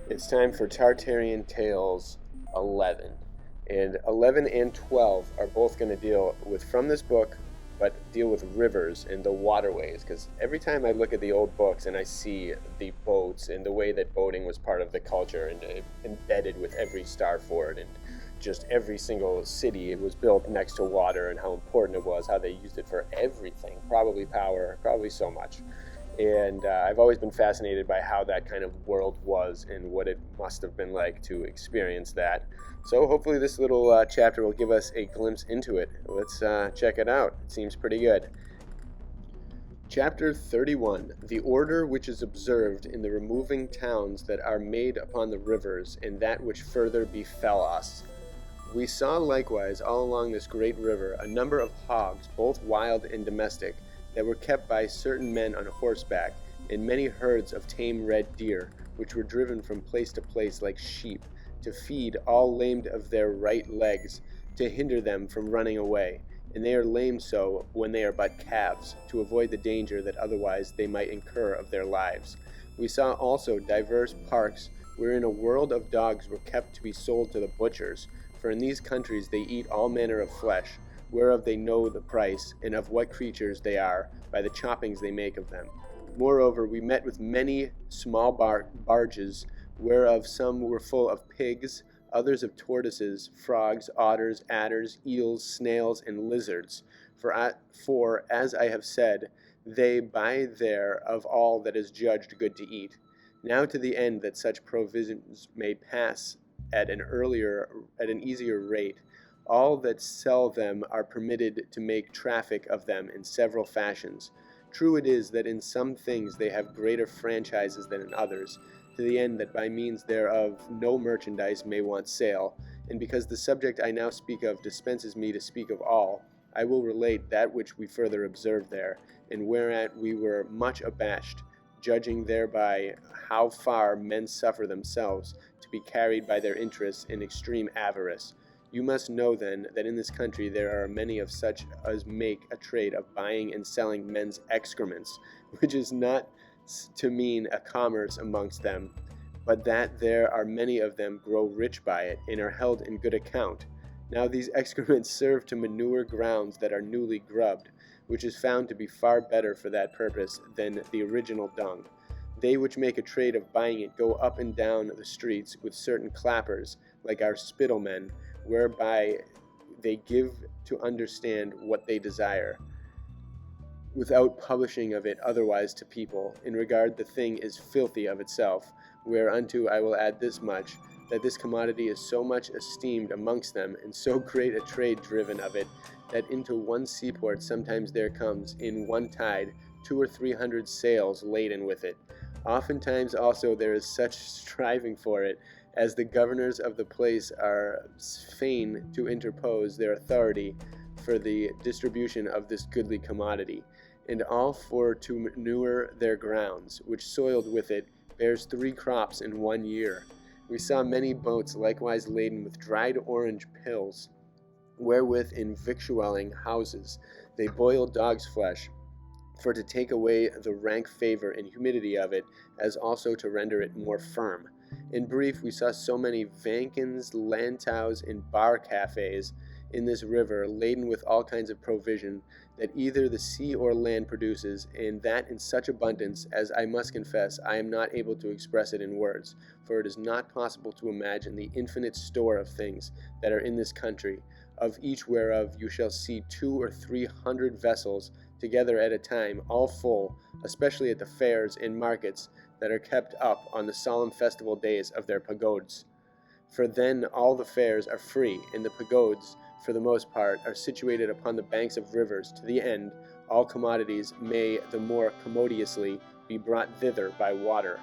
It's time for Tartarian Tales 11. And 11 and 12 are both going to deal with, from this book, but deal with rivers and the waterways. Because every time I look at the old books and I see the boats and the way that boating was part of the culture and embedded with every star fort and just every single city, it was built next to water and how important it was, how they used it for everything, probably power, probably so much. And I've always been fascinated by how that kind of world was and what it must have been like to experience that. So hopefully this little chapter will give us a glimpse into it. Let's check it out. It seems pretty good. Chapter 31, The Order which is observed in the removing towns that are made upon the rivers, and that which further befell us. We saw likewise all along this great river a number of hogs, both wild and domestic, that were kept by certain men on horseback, and many herds of tame red deer, which were driven from place to place like sheep, to feed all lamed of their right legs, to hinder them from running away. And they are lamed so when they are but calves, to avoid the danger that otherwise they might incur of their lives. We saw also divers parks, wherein a world of dogs were kept to be sold to the butchers, for in these countries they eat all manner of flesh, whereof they know the price, and of what creatures they are, by the choppings they make of them. Moreover, we met with many small barges, whereof some were full of pigs, others of tortoises, frogs, otters, adders, eels, snails, and lizards. For as I have said, they buy there of all that is judged good to eat. Now to the end that such provisions may pass at an easier rate, all that sell them are permitted to make traffic of them in several fashions. True it is that in some things they have greater franchises than in others, to the end that by means thereof no merchandise may want sale. And because the subject I now speak of dispenses me to speak of all, I will relate that which we further observed there, and whereat we were much abashed, judging thereby how far men suffer themselves to be carried by their interests in extreme avarice. You must know, then, that in this country there are many of such as make a trade of buying and selling men's excrements, which is not to mean a commerce amongst them, but that there are many of them grow rich by it, and are held in good account. Now these excrements serve to manure grounds that are newly grubbed, which is found to be far better for that purpose than the original dung. They which make a trade of buying it go up and down the streets with certain clappers, like our spittlemen, whereby they give to understand what they desire, without publishing of it otherwise to people, in regard the thing is filthy of itself, whereunto I will add this much, that this commodity is so much esteemed amongst them, and so great a trade driven of it, that into one seaport sometimes there comes, in one tide, 200 or 300 sails laden with it. Oftentimes also there is such striving for it, as the governors of the place are fain to interpose their authority for the distribution of this goodly commodity, and all for to manure their grounds, which soiled with it bears 3 crops in 1 year. We saw many boats likewise laden with dried orange pills, wherewith in victualling houses they boil dog's flesh, for to take away the rank favor and humidity of it, as also to render it more firm. In brief, we saw so many vankins, lantaus, and bar cafes in this river, laden with all kinds of provision that either the sea or land produces, and that in such abundance as I must confess I am not able to express it in words, for it is not possible to imagine the infinite store of things that are in this country, of each whereof you shall see 200 or 300 vessels together at a time, all full, especially at the fairs and markets that are kept up on the solemn festival days of their pagodes. For then all the fairs are free, and the pagodes, for the most part, are situated upon the banks of rivers, to the end all commodities may the more commodiously be brought thither by water.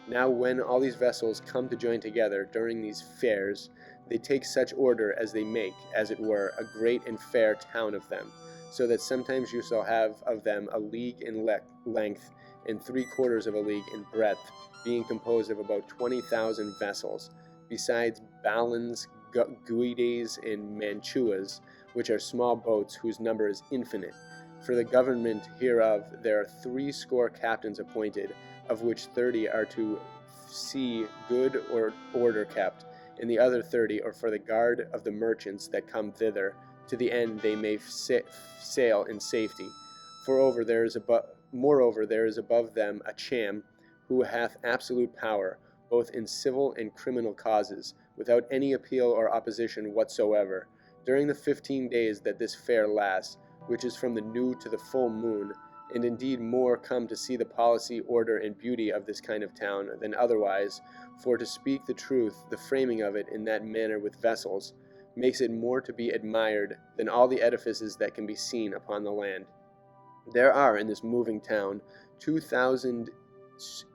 Now when all these vessels come to join together during these fairs, they take such order as they make, as it were, a great and fair town of them, so that sometimes you shall have of them a league in length, and 3/4 of a league in breadth, being composed of about 20,000 vessels, besides balans, guides, and mantuas, which are small boats whose number is infinite. For the government hereof there are 80 captains appointed, of which 30 are to see good or order kept, and the other 30 are for the guard of the merchants that come thither, to the end they may sail in safety. Moreover, there is above them a cham, who hath absolute power, both in civil and criminal causes, without any appeal or opposition whatsoever. During the 15 days that this fair lasts, which is from the new to the full moon, and indeed more come to see the policy, order, and beauty of this kind of town than otherwise, for to speak the truth, the framing of it in that manner with vessels makes it more to be admired than all the edifices that can be seen upon the land. There are in this moving town 2,000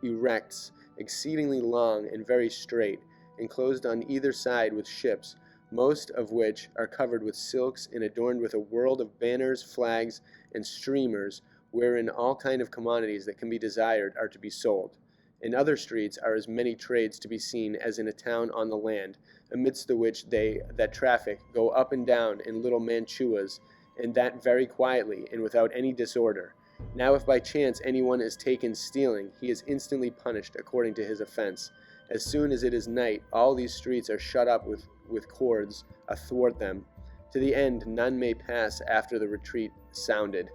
erects, exceedingly long and very straight, enclosed on either side with ships, most of which are covered with silks and adorned with a world of banners, flags, and streamers, wherein all kind of commodities that can be desired are to be sold. In other streets are as many trades to be seen as in a town on the land, amidst the which they that traffic go up and down in little mantuas, and that very quietly and without any disorder. Now if by chance anyone is taken stealing, he is instantly punished according to his offense. As soon as it is night, all these streets are shut up with cords athwart them, to the end none may pass after the retreat sounded.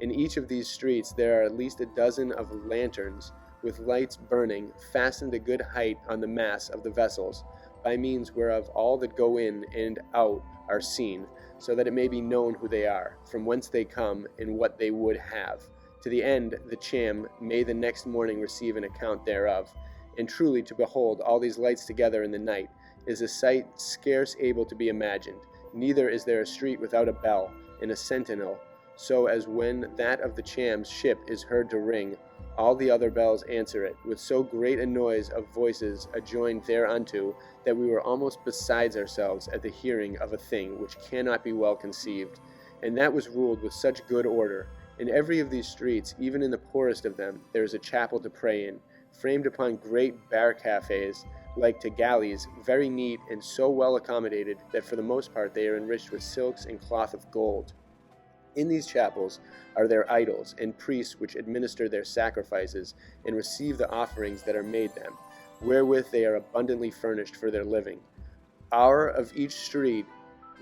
In each of these streets there are at least a dozen of lanterns, with lights burning, fastened a good height on the masts of the vessels, by means whereof all that go in and out are seen, so that it may be known who they are, from whence they come, and what they would have. To the end the cham may the next morning receive an account thereof. And truly to behold all these lights together in the night is a sight scarce able to be imagined. Neither is there a street without a bell, and a sentinel, so as when that of the cham's ship is heard to ring, all the other bells answer it, with so great a noise of voices adjoined thereunto, that we were almost besides ourselves at the hearing of a thing which cannot be well conceived. And that was ruled with such good order. In every of these streets, even in the poorest of them, there is a chapel to pray in, framed upon great bar cafes, like to galleys, very neat and so well accommodated that for the most part they are enriched with silks and cloth of gold. In these chapels are their idols, and priests which administer their sacrifices, and receive the offerings that are made them, wherewith they are abundantly furnished for their living. Hour of each street,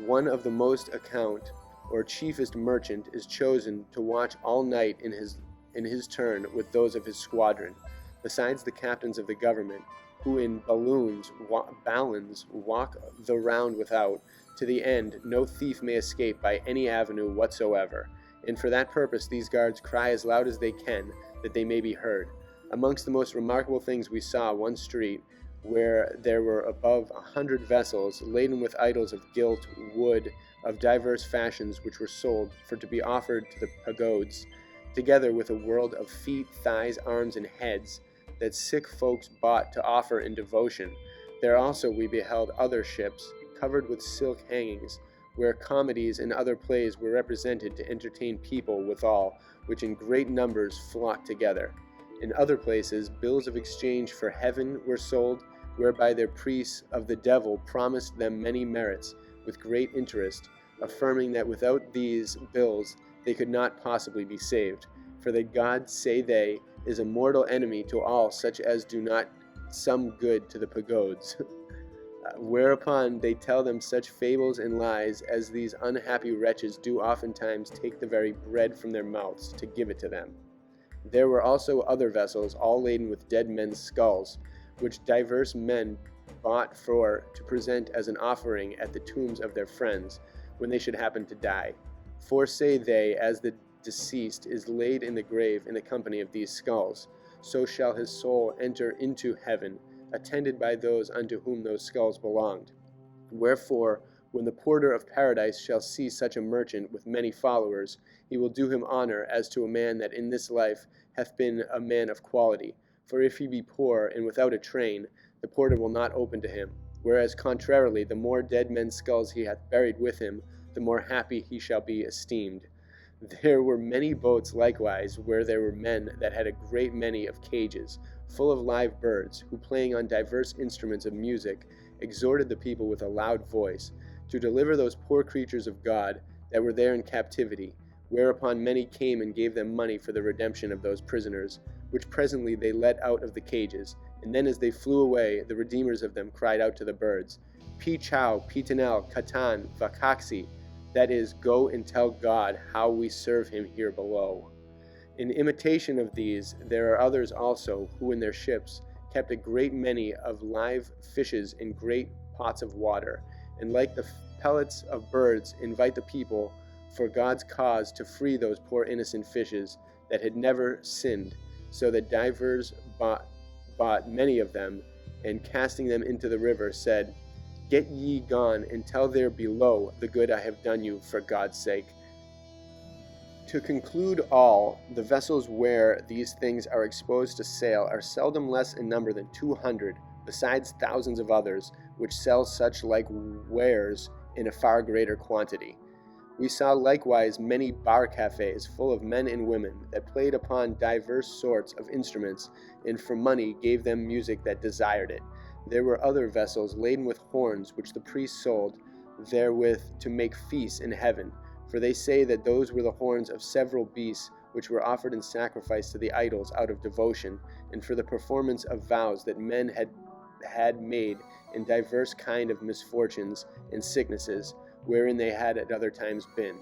one of the most account, or chiefest merchant, is chosen to watch all night in his turn with those of his squadron, besides the captains of the government, who in balloons walk the round without, to the end no thief may escape by any avenue whatsoever. And for that purpose these guards cry as loud as they can, that they may be heard. Amongst the most remarkable things we saw one street, where there were above 100 vessels, laden with idols of gilt wood of divers fashions, which were sold for to be offered to the pagodes, together with a world of feet, thighs, arms, and heads, that sick folks bought to offer in devotion. There also we beheld other ships, covered with silk hangings, where comedies and other plays were represented to entertain people withal, which in great numbers flocked together. In other places bills of exchange for heaven were sold, whereby their priests of the devil promised them many merits, with great interest, affirming that without these bills they could not possibly be saved, for that God, say they, is a mortal enemy to all such as do not some good to the pagodes. Whereupon they tell them such fables and lies as these unhappy wretches do oftentimes take the very bread from their mouths to give it to them. There were also other vessels, all laden with dead men's skulls, which divers men bought for to present as an offering at the tombs of their friends, when they should happen to die. For say they, as the deceased is laid in the grave in the company of these skulls, so shall his soul enter into heaven, attended by those unto whom those skulls belonged. Wherefore, when the porter of paradise shall see such a merchant with many followers, he will do him honor as to a man that in this life hath been a man of quality. For if he be poor and without a train, the porter will not open to him. Whereas contrarily, the more dead men's skulls he hath buried with him, the more happy he shall be esteemed. There were many boats likewise, where there were men that had a great many of cages, full of live birds, who playing on divers instruments of music, exhorted the people with a loud voice, to deliver those poor creatures of God that were there in captivity, whereupon many came and gave them money for the redemption of those prisoners, which presently they let out of the cages, And then as they flew away, the redeemers of them cried out to the birds, Pi Chow, Pitanel, Katan, Vakaksi, that is, go and tell God how we serve him here below. In imitation of these, there are others also who in their ships kept a great many of live fishes in great pots of water, and like the pellets of birds invite the people for God's cause to free those poor innocent fishes that had never sinned, so that divers bought many of them, and casting them into the river said, Get ye gone, and tell there below the good I have done you for God's sake. To conclude all, the vessels where these things are exposed to sail are seldom less in number than 200, besides thousands of others, which sell such like wares in a far greater quantity. We saw likewise many bar cafes full of men and women that played upon divers sorts of instruments, and for money gave them music that desired it. There were other vessels laden with horns, which the priests sold therewith to make feasts in heaven. For they say that those were the horns of several beasts which were offered in sacrifice to the idols out of devotion, and for the performance of vows that men had made in divers kind of misfortunes and sicknesses, wherein they had at other times been.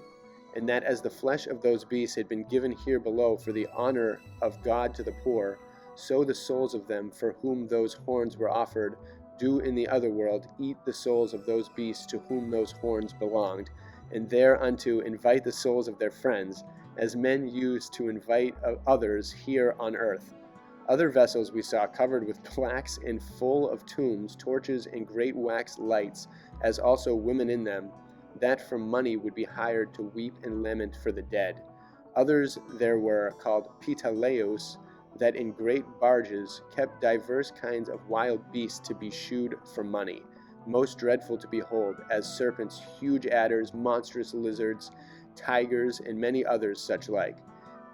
And that as the flesh of those beasts had been given here below for the honor of God to the poor, so the souls of them for whom those horns were offered do in the other world eat the souls of those beasts to whom those horns belonged, and thereunto invite the souls of their friends, as men use to invite others here on earth. Other vessels we saw covered with plaques and full of tombs, torches, and great wax lights, as also women in them, that for money would be hired to weep and lament for the dead. Others there were, called pitaleos, that in great barges kept divers kinds of wild beasts to be shoed for money, most dreadful to behold, as serpents, huge adders, monstrous lizards, tigers, and many others such like.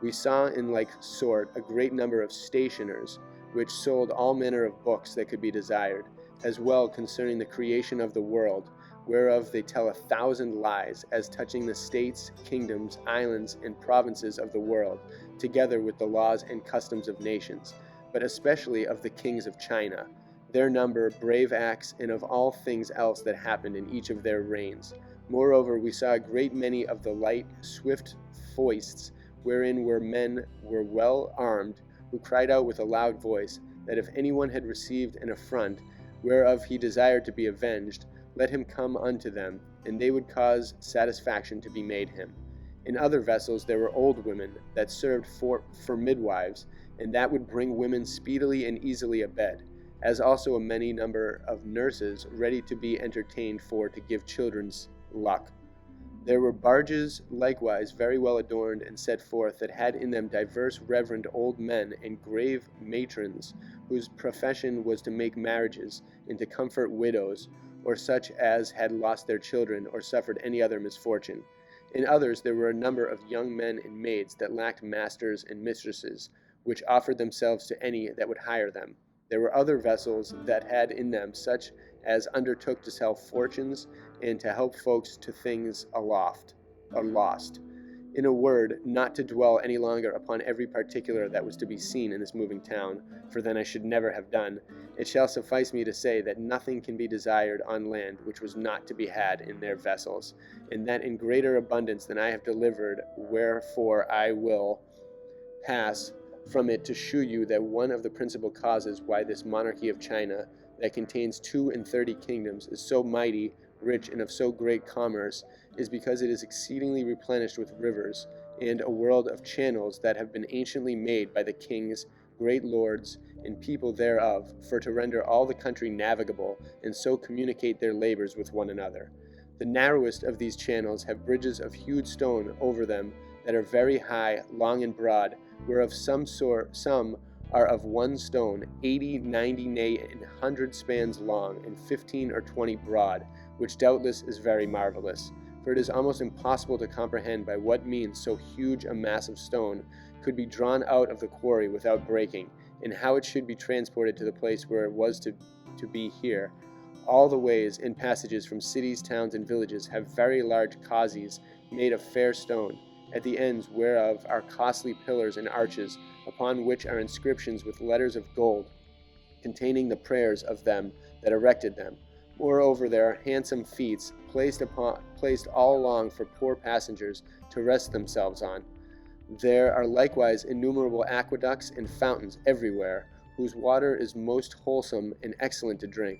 We saw in like sort a great number of stationers, which sold all manner of books that could be desired, as well concerning the creation of the world, whereof they tell 1,000 lies, as touching the states, kingdoms, islands, and provinces of the world, together with the laws and customs of nations, but especially of the kings of China, their number, brave acts, and of all things else that happened in each of their reigns. Moreover, we saw a great many of the light, swift foists, wherein men were well armed, who cried out with a loud voice, that if anyone had received an affront, whereof he desired to be avenged, let him come unto them, and they would cause satisfaction to be made him. In other vessels there were old women, that served for midwives, and that would bring women speedily and easily a bed, as also a many number of nurses ready to be entertained for to give children's luck. There were barges likewise very well adorned and set forth, that had in them divers reverend old men and grave matrons, whose profession was to make marriages, and to comfort widows, or such as had lost their children, or suffered any other misfortune. In others there were a number of young men and maids that lacked masters and mistresses, which offered themselves to any that would hire them. There were other vessels that had in them such as undertook to sell fortunes, and to help folks to things lost. In a word, not to dwell any longer upon every particular that was to be seen in this moving town, for then I should never have done, it shall suffice me to say that nothing can be desired on land which was not to be had in their vessels, and that in greater abundance than I have delivered, wherefore I will pass from it to shew you that one of the principal causes why this monarchy of China, that contains 32 kingdoms, is so mighty, rich, and of so great commerce, is because it is exceedingly replenished with rivers, and a world of channels that have been anciently made by the kings, great lords, and people thereof, for to render all the country navigable, and so communicate their labors with one another. The narrowest of these channels have bridges of hewed stone over them, that are very high, long, and broad, whereof some are of one stone, 80, 90, nay, and 100 spans long, and 15 or 20 broad, which doubtless is very marvelous. For it is almost impossible to comprehend by what means so huge a mass of stone could be drawn out of the quarry without breaking, and how it should be transported to the place where it was to be here. All the ways and passages from cities, towns, and villages have very large causeys made of fair stone, at the ends whereof are costly pillars and arches, upon which are inscriptions with letters of gold, containing the prayers of them that erected them. Moreover, there are handsome feats placed all along for poor passengers to rest themselves on. There are likewise innumerable aqueducts and fountains everywhere, whose water is most wholesome and excellent to drink.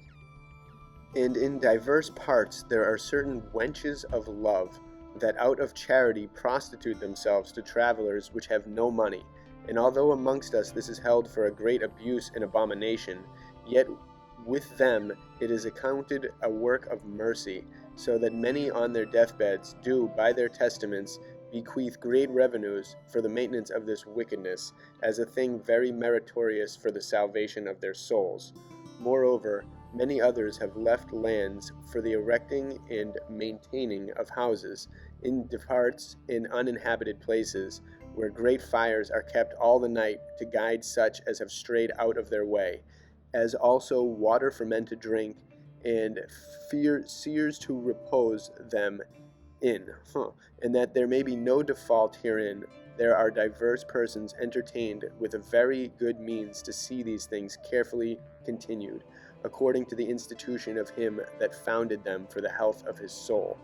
And in divers parts there are certain wenches of love, that out of charity prostitute themselves to travelers which have no money. And although amongst us this is held for a great abuse and abomination, yet with them it is accounted a work of mercy, so that many on their deathbeds do by their testaments bequeath great revenues for the maintenance of this wickedness, as a thing very meritorious for the salvation of their souls. Moreover, many others have left lands for the erecting and maintaining of houses in parts in uninhabited places, where great fires are kept all the night to guide such as have strayed out of their way, as also water for men to drink, and seers to repose them in. And that there may be no default herein, there are divers persons entertained with a very good means to see these things carefully continued, according to the institution of him that founded them for the health of his soul.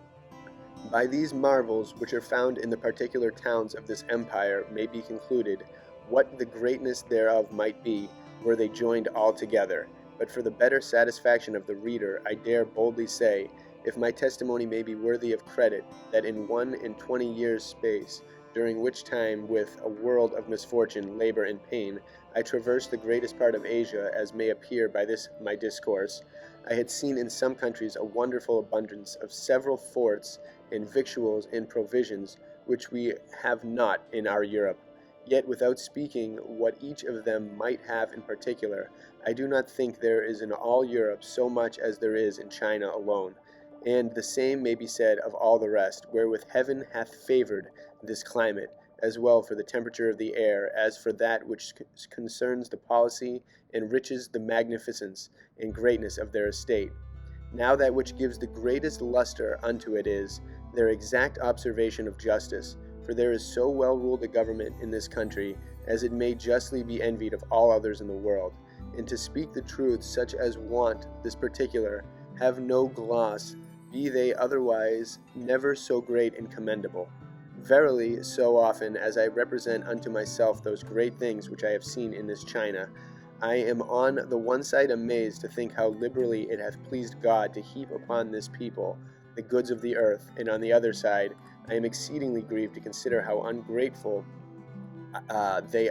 By these marvels which are found in the particular towns of this empire may be concluded what the greatness thereof might be, were they joined all together. But for the better satisfaction of the reader, I dare boldly say, if my testimony may be worthy of credit, that in 1 and 20 years' space, during which time with a world of misfortune, labor, and pain, I traversed the greatest part of Asia, as may appear by this my discourse, I had seen in some countries a wonderful abundance of several forts and victuals and provisions, which we have not in our Europe. Yet without speaking what each of them might have in particular, I do not think there is in all Europe so much as there is in China alone. And the same may be said of all the rest, wherewith heaven hath favored this climate, as well for the temperature of the air, as for that which concerns the policy, and riches the magnificence and greatness of their estate. Now that which gives the greatest luster unto it is their exact observation of justice, for there is so well ruled a government in this country, as it may justly be envied of all others in the world. And to speak the truth, such as want this particular, have no gloss, be they otherwise never so great and commendable. Verily, so often as I represent unto myself those great things which I have seen in this China, I am on the one side amazed to think how liberally it hath pleased God to heap upon this people the goods of the earth, and on the other side I am exceedingly grieved to consider how ungrateful they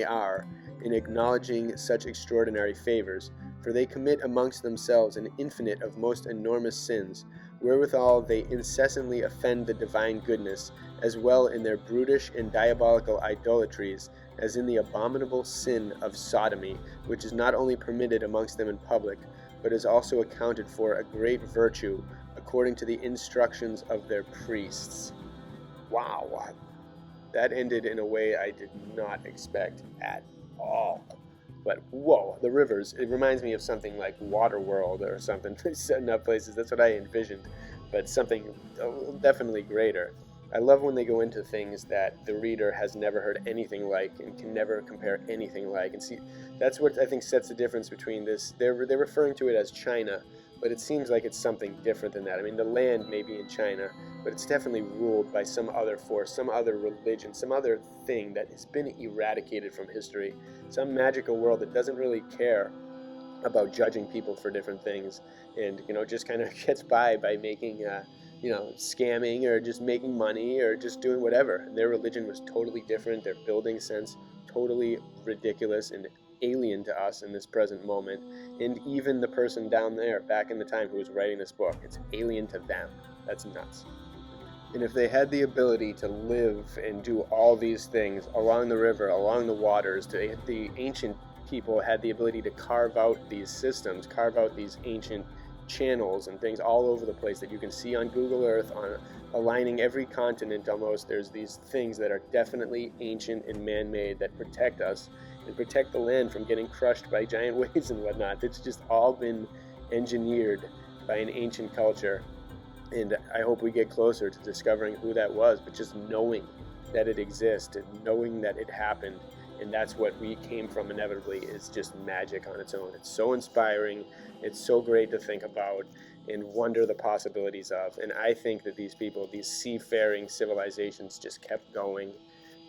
are in acknowledging such extraordinary favors, for they commit amongst themselves an infinite of most enormous sins, wherewithal they incessantly offend the divine goodness, as well in their brutish and diabolical idolatries, as in the abominable sin of sodomy, which is not only permitted amongst them in public, but is also accounted for a great virtue, according to the instructions of their priests. Wow, that ended in a way I did not expect at all. But whoa, the rivers, it reminds me of something like Waterworld or something, setting up places. That's what I envisioned, but something definitely greater. I love when they go into things that the reader has never heard anything like and can never compare anything like. And see, that's what I think sets the difference between this. They're referring to it as China, but it seems like it's something different than that. I mean, the land may be in China, but it's definitely ruled by some other force, some other religion, some other thing that has been eradicated from history, some magical world that doesn't really care about judging people for different things, and just kind of gets by making scamming or just making money or just doing whatever. And their religion was totally different, their building sense totally ridiculous and alien to us in this present moment. And even the person down there back in the time who was writing this book, it's alien to them. That's nuts. And if they had the ability to live and do all these things along the river, along the waters, the ancient people had the ability to carve out these systems, carve out these ancient channels and things all over the place that you can see on Google Earth, on aligning every continent almost. There's these things that are definitely ancient and man-made that protect us and protect the land from getting crushed by giant waves and whatnot. It's just all been engineered by an ancient culture, and I hope we get closer to discovering who that was, but just knowing that it exists and knowing that it happened And that's what we came from inevitably, is just magic on its own. It's so inspiring. It's so great to think about and wonder the possibilities of. And I think that these people, these seafaring civilizations, just kept going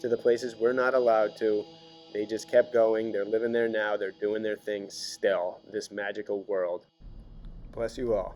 to the places we're not allowed to. They just kept going. They're living there now. They're doing their thing still, this magical world. Bless you all.